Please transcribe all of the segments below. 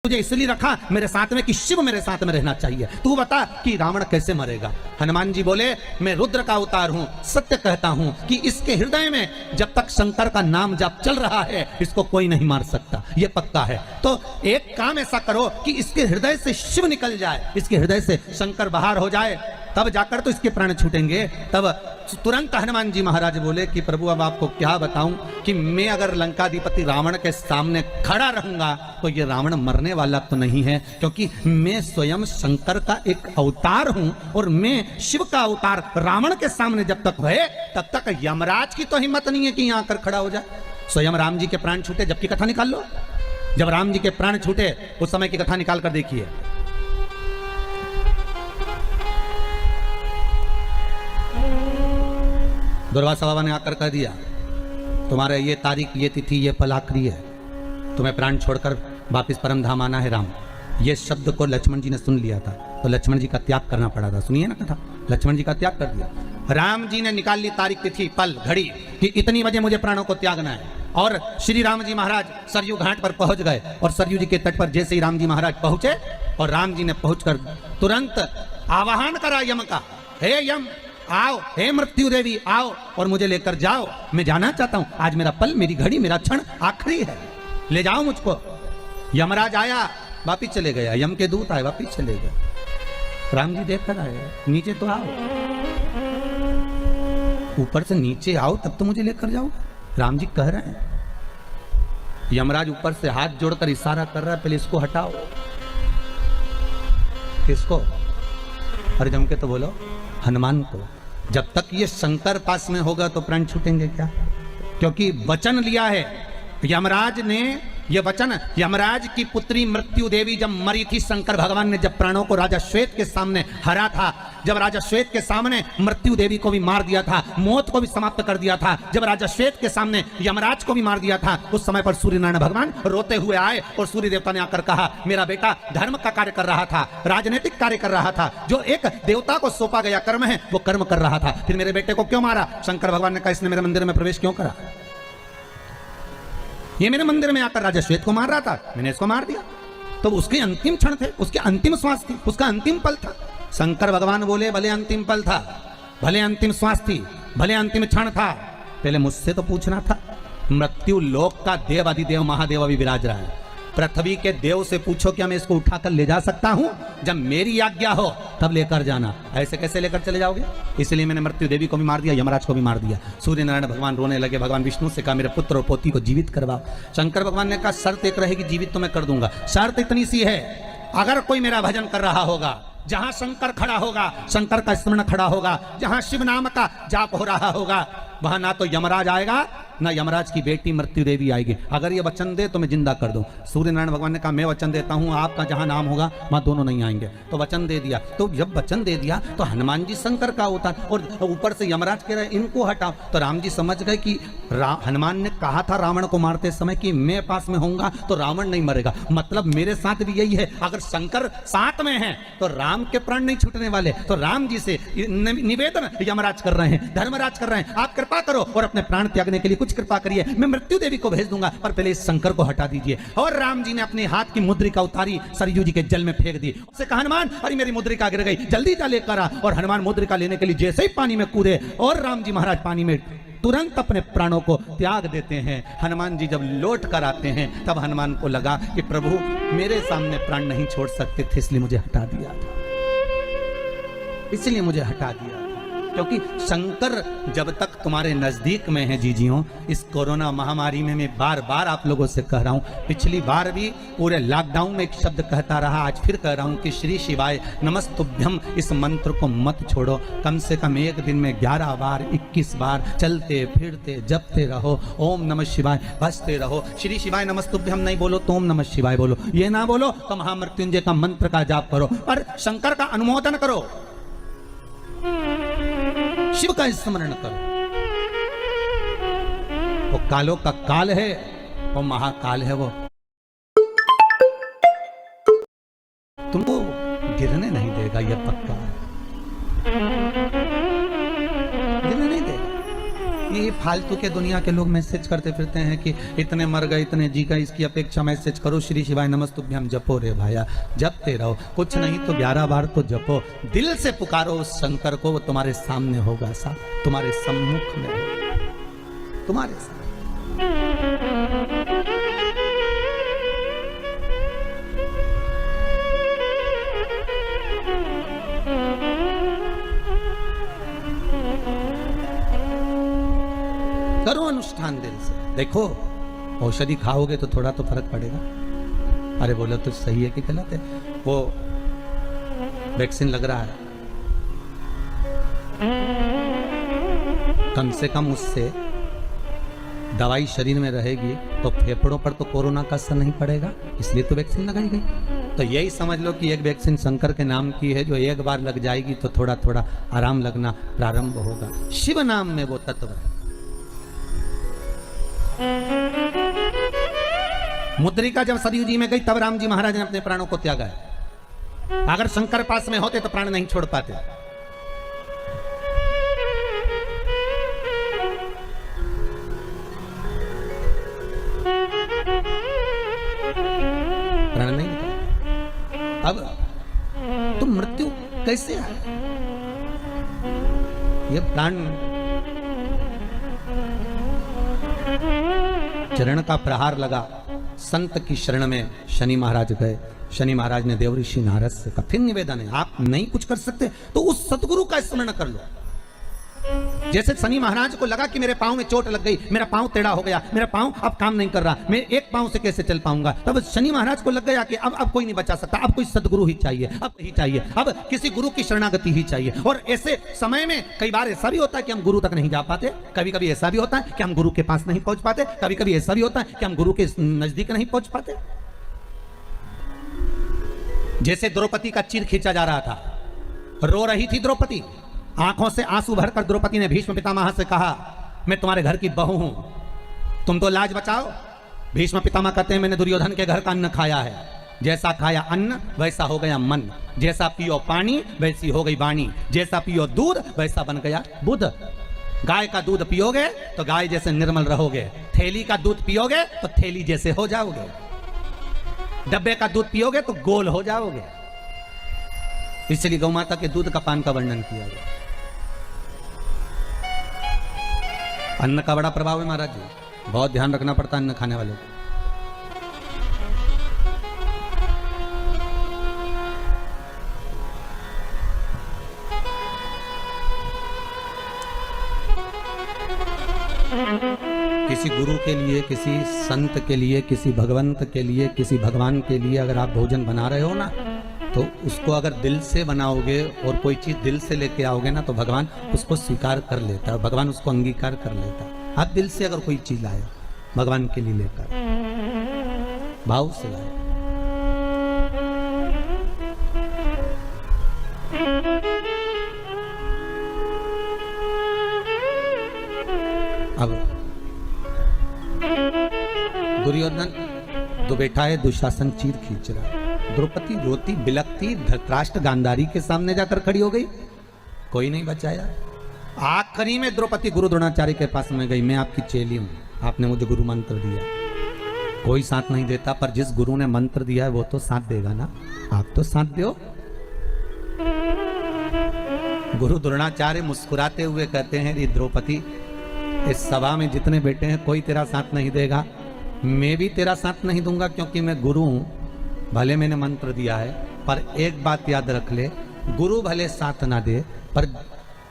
तुझे इसलिए रखा मेरे साथ में कि शिव मेरे साथ में रहना चाहिए। तू बता कि रावण कैसे मरेगा। हनुमान जी बोले, मैं रुद्र का अवतार हूं, सत्य कहता हूं कि इसके हृदय में जब तक शंकर का नाम जप चल रहा है इसको कोई नहीं मार सकता, ये पक्का है। तो एक काम ऐसा करो कि इसके हृदय से शिव निकल जाए, इसके हृदय से शंकर बाहर हो जाए, तब जाकर तो इसके प्राण छूटेंगे। तब तुरंत हनुमान जी महाराज बोले कि प्रभु अब आपको क्या बताऊं कि मैं अगर लंकाधिपति रावण के सामने खड़ा रहूंगा तो ये रावण मरने वाला तो नहीं है, क्योंकि मैं स्वयं शंकर का एक अवतार हूं और मैं शिव का अवतार रावण के सामने जब तक रहे तब तक यमराज की तो हिम्मत नहीं है कि यहां आकर खड़ा हो जाए। स्वयं राम जी के प्राण छूटे, जबकि कथा निकाल लो, जब राम जी के प्राण छूटे उस समय की कथा निकाल कर देखिए। दुर्वासा बाबा ने आकर कह दिया तुम्हारे ये तारीख, ये तिथि, ये पल आखिरी है, तुम्हें प्राण छोड़कर वापिस परम धाम आना है राम। ये शब्द को लक्ष्मण जी ने सुन लिया था तो लक्ष्मण जी का त्याग करना पड़ा था। सुनिए ना कथा, लक्ष्मण जी का त्याग कर दिया। राम जी ने निकाल ली तारीख, तिथि, पल, घड़ी कि इतनी बजे मुझे प्राणों को त्यागना है। और श्री राम जी महाराज सरयू घाट पर पहुंच गए और सरयू जी के तट पर जैसे ही राम जी महाराज पहुंचे और राम जी ने पहुंचकर तुरंत आवाहन करा यम का, हे यम आओ, हे मृत्यु देवी आओ और मुझे लेकर जाओ, मैं जाना चाहता हूं, आज मेरा पल, मेरी घड़ी, मेरा क्षण आखिरी है, ले जाओ मुझको। यमराज आया, वापिस चले गया, यम के दूत आए, वापिस चले गए। राम जी देख कर आए, नीचे तो आओ, ऊपर से नीचे आओ तब तो मुझे लेकर जाओ, राम जी कह रहे हैं। यमराज ऊपर से हाथ जोड़कर इशारा कर रहा है, पहले इसको हटाओ। किसको? अरे जम के तो बोलो, हनुमान को। जब तक ये शंकर पास में होगा तो प्राण छूटेंगे क्या? क्योंकि वचन लिया है यमराज ने, ये वचन यमराज की पुत्री मृत्यु देवी जब मरी थी, शंकर भगवान ने जब प्राणों को राजा श्वेत के सामने हरा था, जब राजा श्वेत के सामने मृत्यु देवी को भी मार दिया था, मौत को भी समाप्त कर दिया था, जब राजा श्वेत के सामने यमराज को भी मार दिया था, उस समय पर सूर्य नारायण भगवान रोते हुए आए और सूर्य देवता ने आकर कहा मेरा बेटा धर्म का कार्य कर रहा था, राजनीतिक कार्य कर रहा था, जो एक देवता को सौंपा गया कर्म है वो कर्म कर रहा था, फिर मेरे बेटे को क्यों मारा? शंकर भगवान ने कहा इसने मेरे मंदिर में प्रवेश क्यों करा? ये मेरे मंदिर में आकर राजा श्वेत को मार रहा था, मैंने इसको मार दिया। तो उसके अंतिम क्षण थे, उसके अंतिम श्वास थी, उसका अंतिम पल था। शंकर भगवान बोले भले अंतिम पल था, भले अंतिम श्वास थी, भले अंतिम क्षण था, पहले मुझसे तो पूछना था। मृत्यु लोक का देव अधिदेव महादेव अभी विराज रहा है, पृथ्वी के देव से पूछो क्या मैं इसको उठाकर ले जा सकता हूं? जब मेरी आज्ञा हो तब लेकर जाना, ऐसे कैसे लेकर चले जाओगे? इसलिए मैंने मृत्यु देवी को भी मार दिया, यमराज को भी मार दिया। सूर्य नारायण भगवान रोने लगे, भगवान विष्णु से कहा मेरे पुत्र और पोती को जीवित करवाओ। शंकर भगवान ने कहा शर्त एक रहेगी, जीवित तो मैं कर दूंगा, शर्त इतनी सी है अगर कोई मेरा भजन कर रहा होगा, जहां शंकर खड़ा होगा, शंकर का स्मरण खड़ा होगा, जहां शिव नाम का जाप हो रहा होगा, वहां ना तो यमराज आएगा ना यमराज की बेटी मृत्यु देवी आएगी। अगर ये वचन दे तो मैं जिंदा कर दूं। सूर्य नारायण भगवान ने कहा मैं वचन देता हूं आपका जहां नाम होगा वहां दोनों नहीं आएंगे। तो वचन दे दिया। तो जब वचन दे दिया तो हनुमान जी शंकर का अवतार और ऊपर से यमराज कह रहे इनको हटाओ। तो राम जी समझ गए कि हनुमान ने कहा था रावण को मारते समय कि मैं पास में होऊंगा तो रावण नहीं मरेगा, मतलब मेरे साथ भी यही है, अगर शंकर साथ में है तो राम के प्राण नहीं छूटने वाले। तो राम जी से निवेदन यमराज कर रहे हैं, धर्मराज कर रहे हैं, आप कृपा करो और अपने प्राण त्यागने के लिए कुछ कृपा करिए, मैं मृत्यु देवी को भेज दूंगा पर पहले इस शंकर को हटा दीजिए। और राम जी ने अपने हाथ की मुद्रिका उतारी, सरयू जी के जल में फेंक दी। उससे कहा हनुमान अरे मेरी मुद्रिका गिर गई, जल्दी जा लेकर आ। और हनुमान मुद्रिका लेने के लिए जैसे ही पानी में कूदे और राम जी महाराज पानी में तुरंत अपने प्राणों को त्याग देते हैं। हनुमान जी जब लौट कर आते हैं तब हनुमान को लगा कि प्रभु मेरे सामने प्राण नहीं छोड़ सकते थे, इसलिए मुझे हटा दिया था, इसलिए मुझे हटा दिया। क्योंकि शंकर जब तक तुम्हारे नजदीक में है जीजियों, इस कोरोना महामारी में मैं बार बार आप लोगों से कह रहा हूं, पिछली बार भी पूरे लॉकडाउन में एक शब्द कहता रहा, आज फिर कह रहा हूं कि श्री शिवाय नमस्तुभ्यम इस मंत्र को मत छोड़ो। कम से कम एक दिन में 11 बार 21 बार चलते फिरते जपते रहो, ओम नमः शिवाय बसते रहो। श्री शिवाय नमस्तुभ्यम नहीं बोलो तो ओम नमः शिवाय बोलो, ये ना बोलो तो महामृत्युंजय का मंत्र का जाप करो, पर शंकर का अनुमोदन करो, शिव का स्मरण करो। वो कालों का काल है, वो महाकाल है, वो तुमको गिरने नहीं देगा, यह पक्का गिरने नहीं देगा। ये फालतू के दुनिया के लोग मैसेज करते फिरते हैं कि इतने मर गए, इतने जी गए, इसकी अपेक्षा मैसेज करो श्री शिवाय नमस्तुभ्यम जपो रे भाया, जपते रहो। कुछ नहीं तो 11 बार तो जपो, दिल से पुकारो उस शंकर को, वो तुम्हारे सामने होगा साहब, तुम्हारे सम्मुख में, तुम्हारे सामने। करो अनुष्ठान दिल से। देखो औषधि खाओगे तो थोड़ा तो फर्क पड़ेगा। अरे बोलो तो सही है कि गलत है? वो वैक्सीन लग रहा है, कम से कम उससे दवाई शरीर में रहेगी तो फेफड़ों पर तो कोरोना का असर नहीं पड़ेगा, इसलिए तो वैक्सीन लगाई गई। तो यही समझ लो कि एक वैक्सीन शंकर के नाम की है, जो एक बार लग जाएगी तो थोड़ा थोड़ा आराम लगना प्रारंभ होगा। शिव नाम में वो तत्व है। मुद्रिका जब सरयू जी में गई तब राम जी महाराज ने अपने प्राणों को त्यागा है। अगर शंकर पास में होते तो प्राण नहीं छोड़ पाते। प्राण नहीं निकला। अब तो मृत्यु कैसे आए? ये प्राण चरण का प्रहार लगा, संत की शरण में शनि महाराज गए। शनि महाराज ने देवऋषि नारद से कहा, फिर निवेदन है, आप नहीं कुछ कर सकते तो उस सतगुरु का स्मरण कर लो। जैसे शनि महाराज को लगा कि मेरे पांव में चोट लग गई, मेरा पांव टेढ़ा हो गया, मेरा पांव अब काम नहीं कर रहा, मैं एक पांव से कैसे चल पाऊंगा, तब शनि महाराज को लग गया कि अब कोई नहीं बचा सकता, अब कोई सदगुरु ही चाहिए, अब ही चाहिए, अब किसी गुरु की शरणागति ही चाहिए। और ऐसे समय में कई बार ऐसा भी होता है कि हम गुरु तक नहीं जा पाते, कभी कभी ऐसा भी होता है कि हम गुरु के पास नहीं पहुंच पाते, कभी कभी ऐसा भी होता है कि हम गुरु के नजदीक नहीं पहुंच पाते। जैसे द्रौपदी का चीर खींचा जा रहा था, रो रही थी द्रौपदी, आंखों से आंसू भरकर द्रौपदी ने भीष्म पितामह से कहा, मैं तुम्हारे घर की बहू हूं, तुम तो लाज बचाओ। भीष्म पितामह कहते हैं, मैंने दुर्योधन के घर का अन्न खाया है, जैसा खाया अन्न वैसा हो गया मन, जैसा पियो पानी वैसी हो गई वाणी, जैसा पियो दूध वैसा बन गया बुद्ध। गाय का दूध पियोगे तो गाय जैसे निर्मल रहोगे, थैली का दूध पियोगे तो थैली जैसे हो जाओगे, डब्बे का दूध पियोगे तो गोल हो जाओगे। इसलिए गौ माता के दूध का पान का वर्णन किया गया। अन्न का बड़ा प्रभाव है महाराज जी, बहुत ध्यान रखना पड़ता है अन्न खाने वालों को। किसी गुरु के लिए, किसी संत के लिए, किसी भगवंत के लिए, किसी भगवान के लिए अगर आप भोजन बना रहे हो ना, तो उसको अगर दिल से बनाओगे और कोई चीज दिल से लेके आओगे ना, तो भगवान उसको स्वीकार कर लेता है, भगवान उसको अंगीकार कर लेता है। आप दिल से अगर कोई चीज लाए भगवान के लिए लेकर, भाव से लाए, अब दुर्योधन तो बैठा है, दुशासन चीर खींच रहा है, द्रौपदी रोती बिलकती धृतराष्ट्र गांधारी के सामने जाकर खड़ी हो गई, कोई नहीं बचाया। आखिरी में द्रौपदी गुरु द्रोणाचार्य के पास में गई, मैं आपकी चेली हूं, आपने मुझे गुरु मंत्र दिया। कोई साथ नहीं देता, पर जिस गुरु ने मंत्र दिया है वो तो साथ देगा ना, आप तो साथ दो। गुरु द्रोणाचार्य मुस्कुराते हुए कहते हैं, रे द्रौपदी, इस सभा में जितने बैठे हैं कोई तेरा साथ नहीं देगा, मैं भी तेरा साथ नहीं दूंगा, क्योंकि मैं गुरु हूं। भले मैंने मंत्र दिया है, पर एक बात याद रख ले, गुरु भले साथ ना दे, पर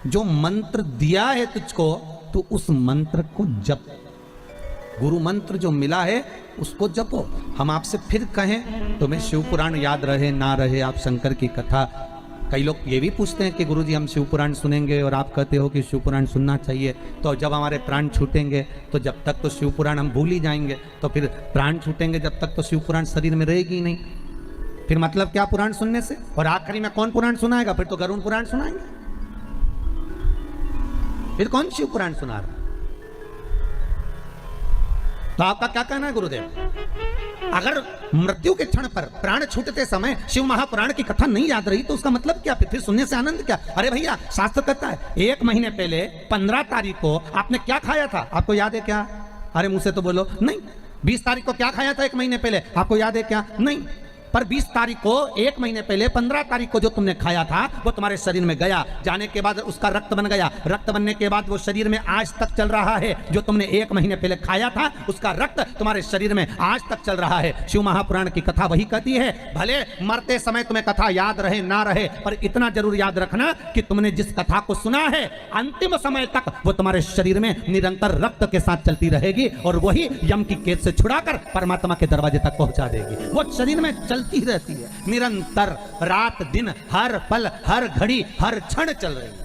जो मंत्र दिया है तुझको, तो उस मंत्र को जप, गुरु मंत्र जो मिला है उसको जपो। हम आपसे फिर कहें, तुम्हें शिव पुराण याद रहे ना रहे, आप शंकर की कथा, कई लोग ये भी पूछते हैं कि गुरुजी हम शिव पुराण सुनेंगे, और आप कहते हो कि शिव पुराण सुनना चाहिए, तो जब हमारे प्राण छूटेंगे तो जब तक तो शिव पुराण हम भूल ही जाएंगे, तो फिर प्राण छूटेंगे जब तक तो शिव पुराण शरीर में रहेगी ही नहीं, फिर मतलब क्या पुराण सुनने से? और आखिरी में कौन पुराण सुनाएगा? फिर तो गरुड़ पुराण सुनाएंगे, फिर कौन शिव पुराण सुना रहा? तो आपका क्या कहना है गुरुदेव? अगर मृत्यु के क्षण पर प्राण छूटते समय शिव महापुराण की कथा नहीं याद रही तो उसका मतलब क्या? फिर सुनने से आनंद क्या? अरे भैया शास्त्र कहता है 1 महीने पहले 15 तारीख को आपने क्या खाया था, आपको याद है क्या? अरे मुंह से तो बोलो नहीं। 20 तारीख को क्या खाया था 1 महीने पहले, आपको याद है क्या? नहीं। पर 20 तारीख को 1 महीने पहले 15 तारीख को जो तुमने खाया था वो तुम्हारे शरीर में गया, जाने के बाद उसका रक्त बन गया, रक्त बनने के बाद वो शरीर में आज तक चल रहा है। जो तुमने 1 महीने पहले खाया था उसका रक्त तुम्हारे शरीर में आज तक चल रहा है। शिव महापुराण की कथा वही कहती है, भले मरते समय तुम्हें कथा याद रहे ना रहे, पर इतना जरूर याद रखना कि तुमने जिस कथा को सुना है अंतिम समय तक वो तुम्हारे शरीर में निरंतर रक्त के साथ चलती रहेगी और वही यम की कैद से छुड़ाकर परमात्मा के दरवाजे तक पहुंचा देगी। वो शरीर में चलती रहती है निरंतर, रात दिन, हर पल, हर घड़ी, हर क्षण चल रही है।